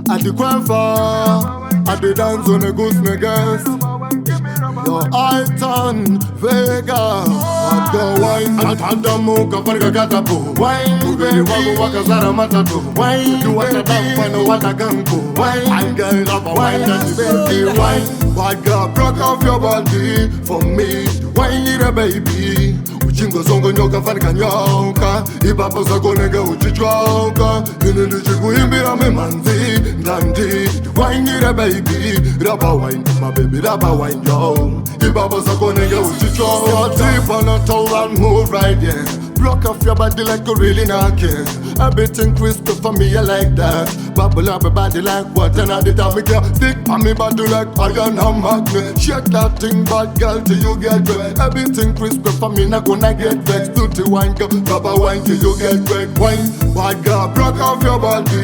Addie Queffa, I did dance on a goose niggas. Your eye turn Vega, what the wine? I had the mocha for the gatapo. Wine, baby, waka zara matatu. Wine, you want a damn fine, what a gango. Wine, I get up a wine and baby wine. What God broke off your body for me? Wine, need a baby. Uchingo zongo nyoka fanika nyoka. Ibaba zako nega uchichoka. Yunili chiku imbira me manzi. Ndandi, wine need a baby. Rubber wine, my baby, rubber wine, yo. Ibaba zako nega uchichoka. Deep on a toe and move right, yeah. Block off your body like you really not care. Everything crispy for me, I like that. Bubble up your body like water, and I did that make you stick on me body like iron and magnet. Shake that thing, bad girl, till you get wet. Everything crispy for me, not gonna get vexed. Dirty wine, girl, rubber wine till you get wet. Wine, bad girl, block off your body.